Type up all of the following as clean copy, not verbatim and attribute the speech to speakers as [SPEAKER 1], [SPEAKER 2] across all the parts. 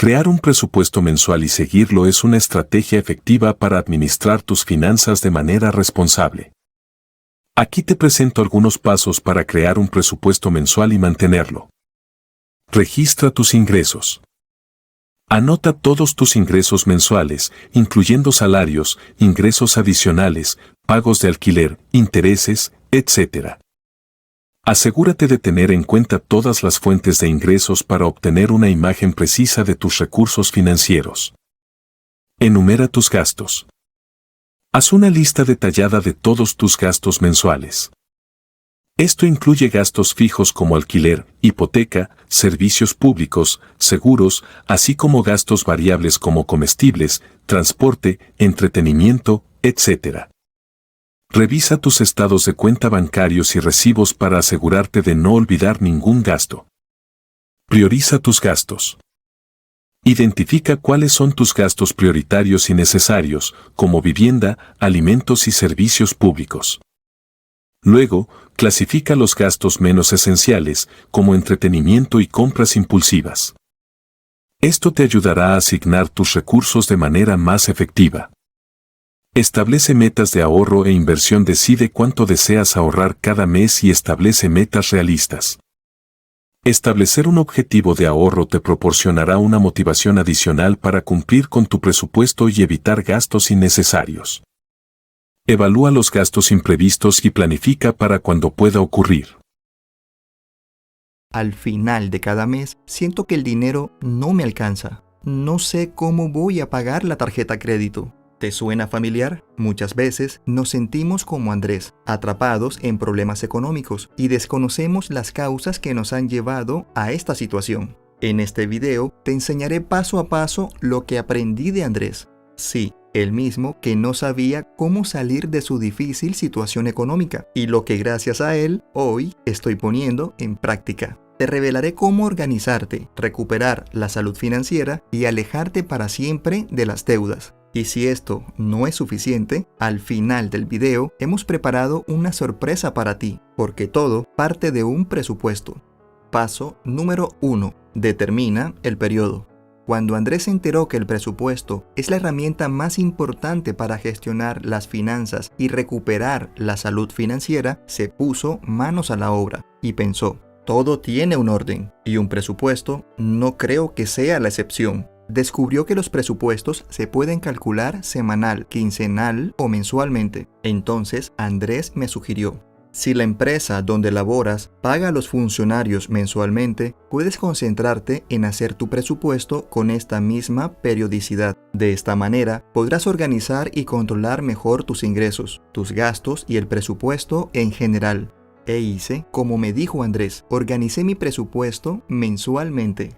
[SPEAKER 1] Crear un presupuesto mensual y seguirlo es una estrategia efectiva para administrar tus finanzas de manera responsable. Aquí te presento algunos pasos para crear un presupuesto mensual y mantenerlo. Registra tus ingresos. Anota todos tus ingresos mensuales, incluyendo salarios, ingresos adicionales, pagos de alquiler, intereses, etc. Asegúrate de tener en cuenta todas las fuentes de ingresos para obtener una imagen precisa de tus recursos financieros. Enumera tus gastos. Haz una lista detallada de todos tus gastos mensuales. Esto incluye gastos fijos como alquiler, hipoteca, servicios públicos, seguros, así como gastos variables como comestibles, transporte, entretenimiento, etc. Revisa tus estados de cuenta bancarios y recibos para asegurarte de no olvidar ningún gasto. Prioriza tus gastos. Identifica cuáles son tus gastos prioritarios y necesarios, como vivienda, alimentos y servicios públicos. Luego, clasifica los gastos menos esenciales, como entretenimiento y compras impulsivas. Esto te ayudará a asignar tus recursos de manera más efectiva. Establece metas de ahorro e inversión. Decide cuánto deseas ahorrar cada mes y establece metas realistas. Establecer un objetivo de ahorro te proporcionará una motivación adicional para cumplir con tu presupuesto y evitar gastos innecesarios. Evalúa los gastos imprevistos y planifica para cuando pueda ocurrir.
[SPEAKER 2] Al final de cada mes, siento que el dinero no me alcanza. No sé cómo voy a pagar la tarjeta crédito. ¿Te suena familiar? Muchas veces nos sentimos como Andrés, atrapados en problemas económicos y desconocemos las causas que nos han llevado a esta situación. En este video te enseñaré paso a paso lo que aprendí de Andrés. Sí, el mismo que no sabía cómo salir de su difícil situación económica y lo que gracias a él hoy estoy poniendo en práctica. Te revelaré cómo organizarte, recuperar la salud financiera y alejarte para siempre de las deudas. Y si esto no es suficiente, al final del video hemos preparado una sorpresa para ti, porque todo parte de un presupuesto. Paso número 1. Determina el periodo. Cuando Andrés se enteró que el presupuesto es la herramienta más importante para gestionar las finanzas y recuperar la salud financiera, se puso manos a la obra y pensó, todo tiene un orden, y un presupuesto no creo que sea la excepción. Descubrió que los presupuestos se pueden calcular semanal, quincenal o mensualmente. Entonces Andrés me sugirió, si la empresa donde laboras paga a los funcionarios mensualmente, puedes concentrarte en hacer tu presupuesto con esta misma periodicidad. De esta manera, podrás organizar y controlar mejor tus ingresos, tus gastos y el presupuesto en general. E hice como me dijo Andrés, organicé mi presupuesto mensualmente.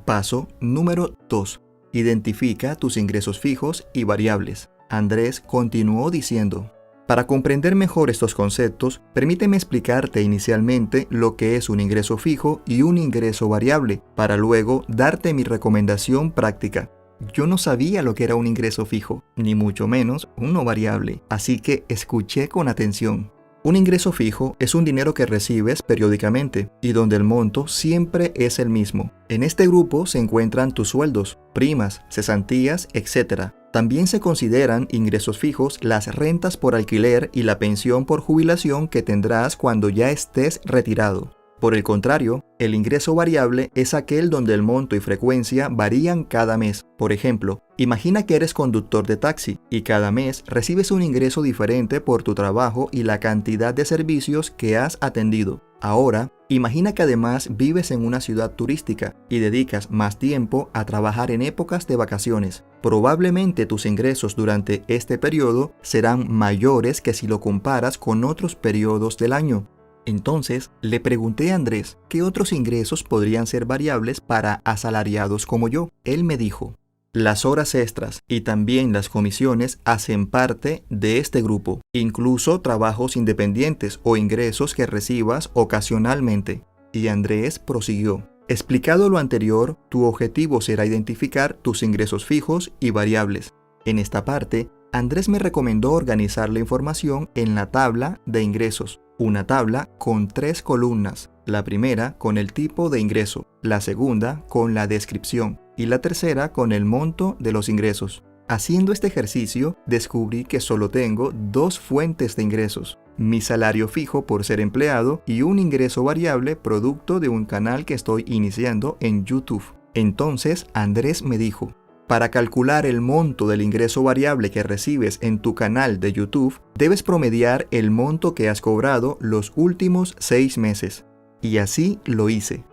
[SPEAKER 2] Paso número 2. Identifica tus ingresos fijos y variables. Andrés continuó diciendo, para comprender mejor estos conceptos, permíteme explicarte inicialmente lo que es un ingreso fijo y un ingreso variable, para luego darte mi recomendación práctica. Yo no sabía lo que era un ingreso fijo, ni mucho menos uno variable, así que escuché con atención. Un ingreso fijo es un dinero que recibes periódicamente y donde el monto siempre es el mismo. En este grupo se encuentran tus sueldos, primas, cesantías, etc. También se consideran ingresos fijos las rentas por alquiler y la pensión por jubilación que tendrás cuando ya estés retirado. Por el contrario, el ingreso variable es aquel donde el monto y frecuencia varían cada mes. Por ejemplo, imagina que eres conductor de taxi y cada mes recibes un ingreso diferente por tu trabajo y la cantidad de servicios que has atendido. Ahora, imagina que además vives en una ciudad turística y dedicas más tiempo a trabajar en épocas de vacaciones. Probablemente tus ingresos durante este periodo serán mayores que si lo comparas con otros periodos del año. Entonces, le pregunté a Andrés qué otros ingresos podrían ser variables para asalariados como yo. Él me dijo, las horas extras y también las comisiones hacen parte de este grupo, incluso trabajos independientes o ingresos que recibas ocasionalmente. Y Andrés prosiguió, explicado lo anterior, tu objetivo será identificar tus ingresos fijos y variables. En esta parte, Andrés me recomendó organizar la información en la tabla de ingresos. Una tabla con 3 columnas, la primera con el tipo de ingreso, la segunda con la descripción y la tercera con el monto de los ingresos. Haciendo este ejercicio, descubrí que solo tengo dos fuentes de ingresos: mi salario fijo por ser empleado y un ingreso variable producto de un canal que estoy iniciando en YouTube. Entonces Andrés me dijo: para calcular el monto del ingreso variable que recibes en tu canal de YouTube, debes promediar el monto que has cobrado los últimos 6 meses. Y así lo hice.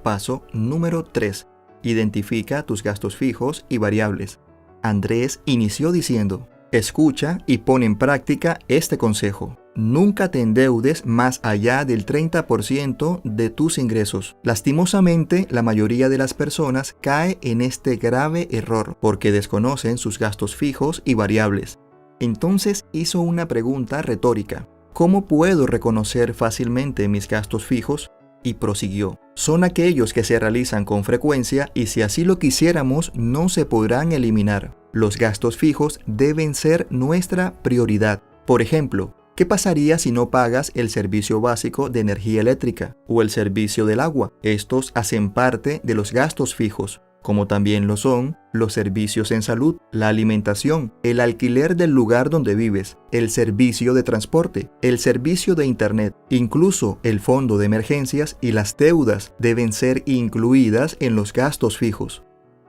[SPEAKER 2] Paso número 3. Identifica tus gastos fijos y variables. Andrés inició diciendo: escucha y pon en práctica este consejo. Nunca te endeudes más allá del 30% de tus ingresos. Lastimosamente, la mayoría de las personas cae en este grave error porque desconocen sus gastos fijos y variables. Entonces hizo una pregunta retórica: ¿cómo puedo reconocer fácilmente mis gastos fijos? Y prosiguió: son aquellos que se realizan con frecuencia y si así lo quisiéramos no se podrán eliminar. Los gastos fijos deben ser nuestra prioridad. Por ejemplo, ¿qué pasaría si no pagas el servicio básico de energía eléctrica o el servicio del agua? Estos hacen parte de los gastos fijos, como también lo son los servicios en salud, la alimentación, el alquiler del lugar donde vives, el servicio de transporte, el servicio de internet, incluso el fondo de emergencias y las deudas deben ser incluidas en los gastos fijos.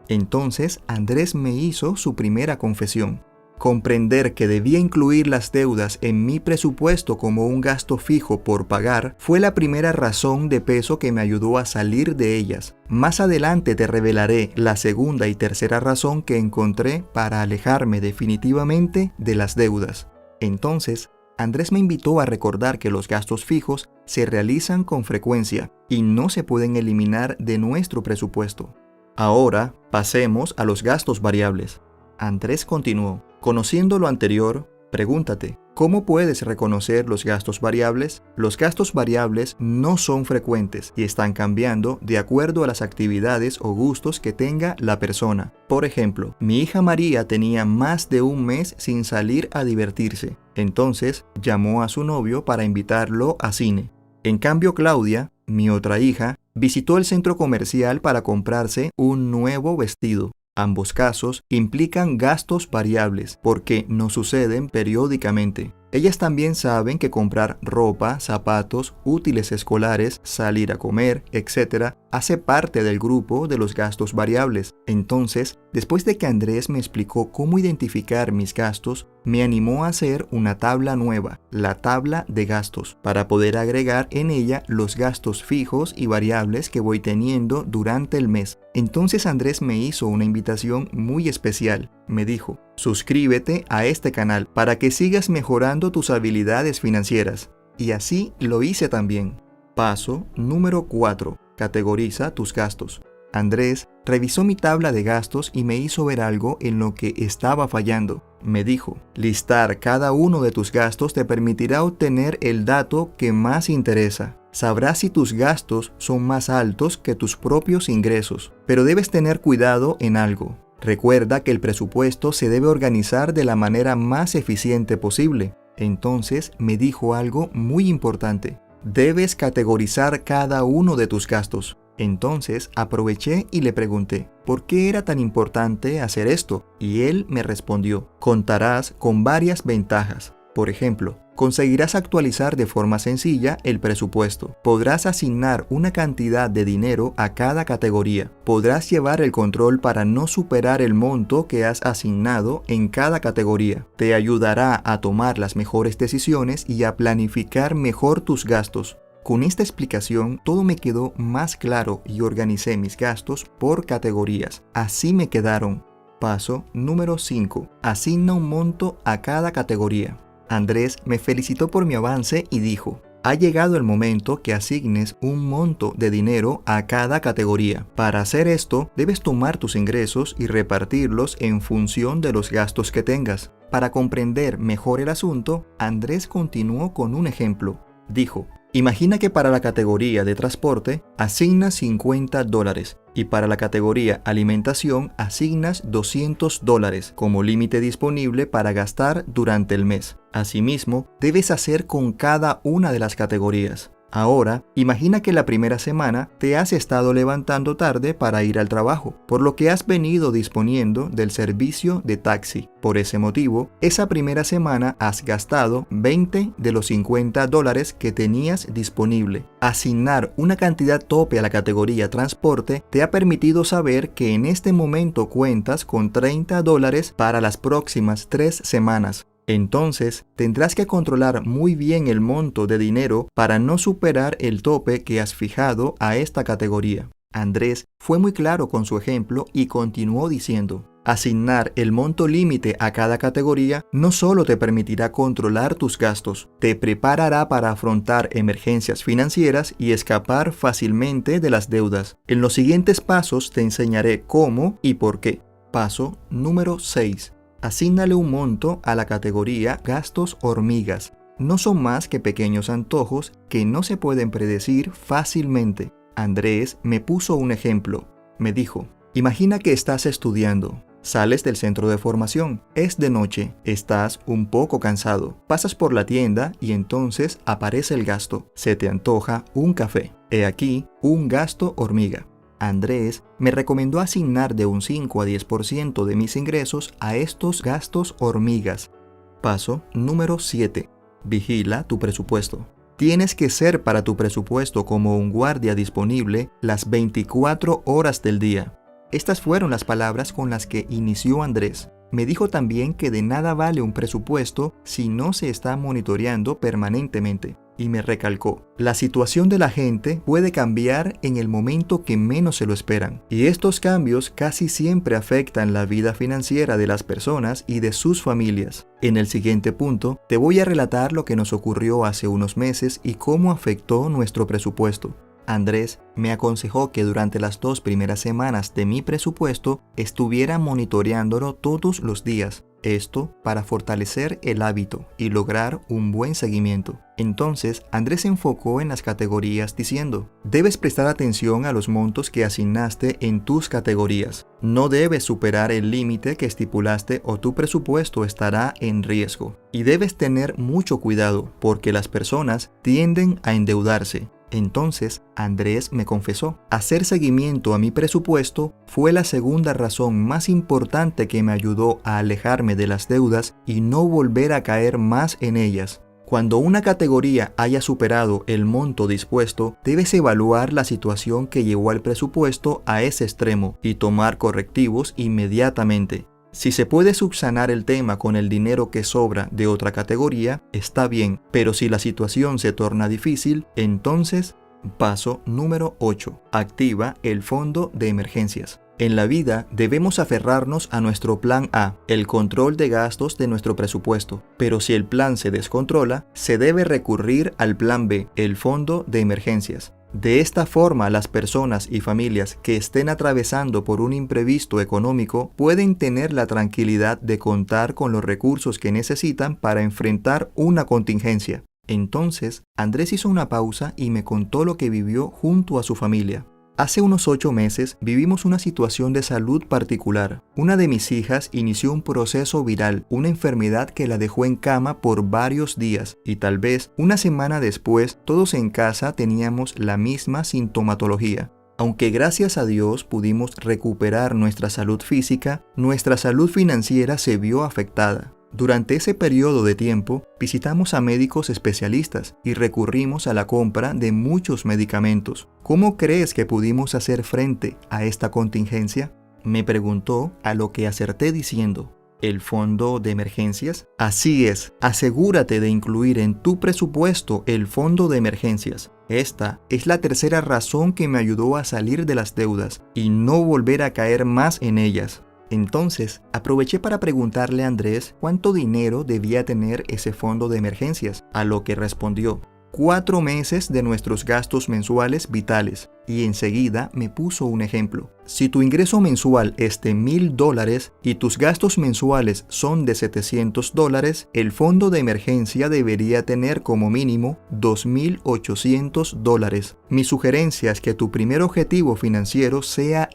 [SPEAKER 2] Entonces Andrés me hizo su primera confesión. Comprender que debía incluir las deudas en mi presupuesto como un gasto fijo por pagar fue la primera razón de peso que me ayudó a salir de ellas. Más adelante te revelaré la segunda y tercera razón que encontré para alejarme definitivamente de las deudas. Entonces, Andrés me invitó a recordar que los gastos fijos se realizan con frecuencia y no se pueden eliminar de nuestro presupuesto. Ahora, pasemos a los gastos variables. Andrés continuó: conociendo lo anterior, pregúntate, ¿cómo puedes reconocer los gastos variables? Los gastos variables no son frecuentes y están cambiando de acuerdo a las actividades o gustos que tenga la persona. Por ejemplo, mi hija María tenía más de un mes sin salir a divertirse. Entonces, llamó a su novio para invitarlo a cine. En cambio, Claudia, mi otra hija, visitó el centro comercial para comprarse un nuevo vestido. Ambos casos implican gastos variables porque no suceden periódicamente. Ellas también saben que comprar ropa, zapatos, útiles escolares, salir a comer, etc., hace parte del grupo de los gastos variables. Entonces, después de que Andrés me explicó cómo identificar mis gastos, me animó a hacer una tabla nueva, la tabla de gastos, para poder agregar en ella los gastos fijos y variables que voy teniendo durante el mes. Entonces Andrés me hizo una invitación muy especial. Me dijo: suscríbete a este canal para que sigas mejorando tus habilidades financieras. Y así lo hice también. Paso número 4. Categoriza tus gastos. Andrés revisó mi tabla de gastos y me hizo ver algo en lo que estaba fallando. Me dijo: listar cada uno de tus gastos te permitirá obtener el dato que más interesa. Sabrás si tus gastos son más altos que tus propios ingresos. Pero debes tener cuidado en algo. Recuerda que el presupuesto se debe organizar de la manera más eficiente posible. Entonces me dijo algo muy importante: debes categorizar cada uno de tus gastos. Entonces aproveché y le pregunté por qué era tan importante hacer esto, y él me respondió: contarás con varias ventajas. Por ejemplo, conseguirás actualizar de forma sencilla el presupuesto. Podrás asignar una cantidad de dinero a cada categoría. Podrás llevar el control para no superar el monto que has asignado en cada categoría. Te ayudará a tomar las mejores decisiones y a planificar mejor tus gastos. Con esta explicación todo me quedó más claro y organicé mis gastos por categorías. Así me quedaron. Paso número 5. Asigna un monto a cada categoría. Andrés me felicitó por mi avance y dijo: ha llegado el momento que asignes un monto de dinero a cada categoría. Para hacer esto, debes tomar tus ingresos y repartirlos en función de los gastos que tengas. Para comprender mejor el asunto, Andrés continuó con un ejemplo. Dijo: imagina que para la categoría de transporte asignas $50 y para la categoría alimentación asignas $200 como límite disponible para gastar durante el mes. Asimismo, debes hacer con cada una de las categorías. Ahora, imagina que la primera semana te has estado levantando tarde para ir al trabajo, por lo que has venido disponiendo del servicio de taxi. Por ese motivo, esa primera semana has gastado 20 de los $50 que tenías disponible. Asignar una cantidad tope a la categoría transporte te ha permitido saber que en este momento cuentas con $30 para las próximas 3 semanas. Entonces, tendrás que controlar muy bien el monto de dinero para no superar el tope que has fijado a esta categoría. Andrés fue muy claro con su ejemplo y continuó diciendo: asignar el monto límite a cada categoría no solo te permitirá controlar tus gastos, te preparará para afrontar emergencias financieras y escapar fácilmente de las deudas. En los siguientes pasos te enseñaré cómo y por qué. Paso número 6. Asígnale un monto a la categoría gastos hormigas. No son más que pequeños antojos que no se pueden predecir fácilmente. Andrés me puso un ejemplo. Me dijo: imagina que estás estudiando. Sales del centro de formación, es de noche, estás un poco cansado, pasas por la tienda y entonces aparece el gasto. Se te antoja un café. He aquí un gasto hormiga. Andrés me recomendó asignar de un 5 a 10% de mis ingresos a estos gastos hormigas. Paso número 7. Vigila tu presupuesto. Tienes que ser para tu presupuesto como un guardia disponible las 24 horas del día. Estas fueron las palabras con las que inició Andrés. Me dijo también que de nada vale un presupuesto si no se está monitoreando permanentemente. Y me recalcó: la situación de la gente puede cambiar en el momento que menos se lo esperan. Y estos cambios casi siempre afectan la vida financiera de las personas y de sus familias. En el siguiente punto, te voy a relatar lo que nos ocurrió hace unos meses y cómo afectó nuestro presupuesto. Andrés me aconsejó que durante las 2 primeras semanas de mi presupuesto estuviera monitoreándolo todos los días. Esto para fortalecer el hábito y lograr un buen seguimiento. Entonces, Andrés se enfocó en las categorías diciendo: debes prestar atención a los montos que asignaste en tus categorías. No debes superar el límite que estipulaste o tu presupuesto estará en riesgo. Y debes tener mucho cuidado porque las personas tienden a endeudarse. Entonces, Andrés me confesó: hacer seguimiento a mi presupuesto fue la segunda razón más importante que me ayudó a alejarme de las deudas y no volver a caer más en ellas. Cuando una categoría haya superado el monto dispuesto, debes evaluar la situación que llevó al presupuesto a ese extremo y tomar correctivos inmediatamente. Si se puede subsanar el tema con el dinero que sobra de otra categoría, está bien, pero si la situación se torna difícil, entonces, paso número 8. Activa el fondo de emergencias. En la vida debemos aferrarnos a nuestro plan A, el control de gastos de nuestro presupuesto, pero si el plan se descontrola, se debe recurrir al plan B, el fondo de emergencias. De esta forma, las personas y familias que estén atravesando por un imprevisto económico pueden tener la tranquilidad de contar con los recursos que necesitan para enfrentar una contingencia. Entonces, Andrés hizo una pausa y me contó lo que vivió junto a su familia. Hace unos 8 meses vivimos una situación de salud particular. Una de mis hijas inició un proceso viral, una enfermedad que la dejó en cama por varios días y tal vez una semana después todos en casa teníamos la misma sintomatología. Aunque gracias a Dios pudimos recuperar nuestra salud física, nuestra salud financiera se vio afectada. Durante ese periodo de tiempo, visitamos a médicos especialistas y recurrimos a la compra de muchos medicamentos. ¿Cómo crees que pudimos hacer frente a esta contingencia?, me preguntó, a lo que acerté diciendo: ¿el fondo de emergencias? Así es, asegúrate de incluir en tu presupuesto el fondo de emergencias. Esta es la tercera razón que me ayudó a salir de las deudas y no volver a caer más en ellas. Entonces, aproveché para preguntarle a Andrés cuánto dinero debía tener ese fondo de emergencias, a lo que respondió: 4 meses de nuestros gastos mensuales vitales. Y enseguida me puso un ejemplo. Si tu ingreso mensual es de $1,000 y tus gastos mensuales son de $700, el fondo de emergencia debería tener como mínimo $2,800. Mi sugerencia es que tu primer objetivo financiero sea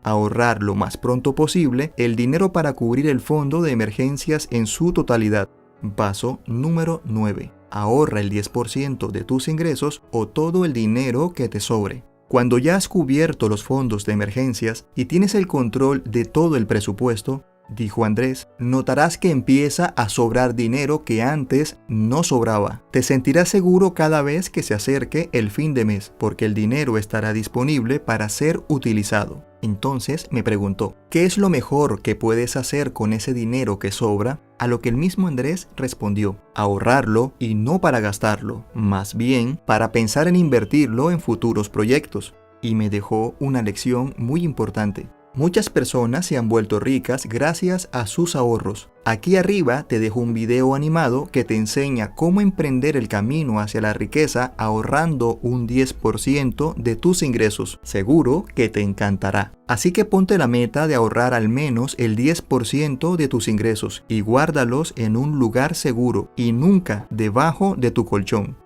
[SPEAKER 2] ahorrar lo más pronto posible el dinero para cubrir el fondo de emergencias en su totalidad. Paso número 9. ahorra el 10% de tus ingresos o todo el dinero que te sobre. Cuando ya has cubierto los fondos de emergencias y tienes el control de todo el presupuesto, dijo Andrés, notarás que empieza a sobrar dinero que antes no sobraba. Te sentirás seguro cada vez que se acerque el fin de mes, porque el dinero estará disponible para ser utilizado. Entonces me preguntó, ¿qué es lo mejor que puedes hacer con ese dinero que sobra? A lo que el mismo Andrés respondió, ahorrarlo y no para gastarlo, más bien para pensar en invertirlo en futuros proyectos. Y me dejó una lección muy importante. Muchas personas se han vuelto ricas gracias a sus ahorros. Aquí arriba te dejo un video animado que te enseña cómo emprender el camino hacia la riqueza ahorrando un 10% de tus ingresos. Seguro que te encantará. Así que ponte la meta de ahorrar al menos el 10% de tus ingresos y guárdalos en un lugar seguro y nunca debajo de tu colchón.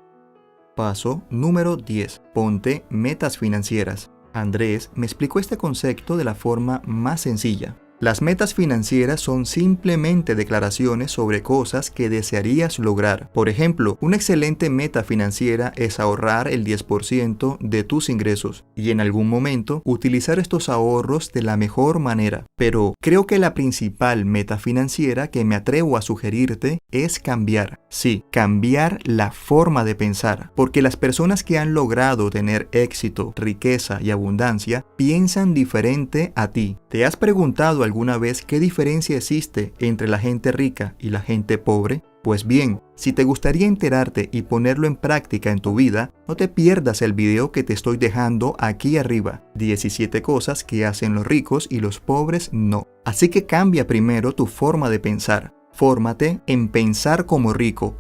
[SPEAKER 2] Paso número 10. Ponte metas financieras. Andrés me explicó este concepto de la forma más sencilla. Las metas financieras son simplemente declaraciones sobre cosas que desearías lograr. Por ejemplo, una excelente meta financiera es ahorrar el 10% de tus ingresos y en algún momento utilizar estos ahorros de la mejor manera. Pero creo que la principal meta financiera que me atrevo a sugerirte es cambiar. Sí, cambiar la forma de pensar. Porque las personas que han logrado tener éxito, riqueza y abundancia piensan diferente a ti. ¿Te has preguntado alguna vez qué diferencia existe entre la gente rica y la gente pobre? Pues bien, si te gustaría enterarte y ponerlo en práctica en tu vida, no te pierdas el video que te estoy dejando aquí arriba. 17 cosas que hacen los ricos y los pobres no. Así que cambia primero tu forma de pensar. Fórmate en pensar como rico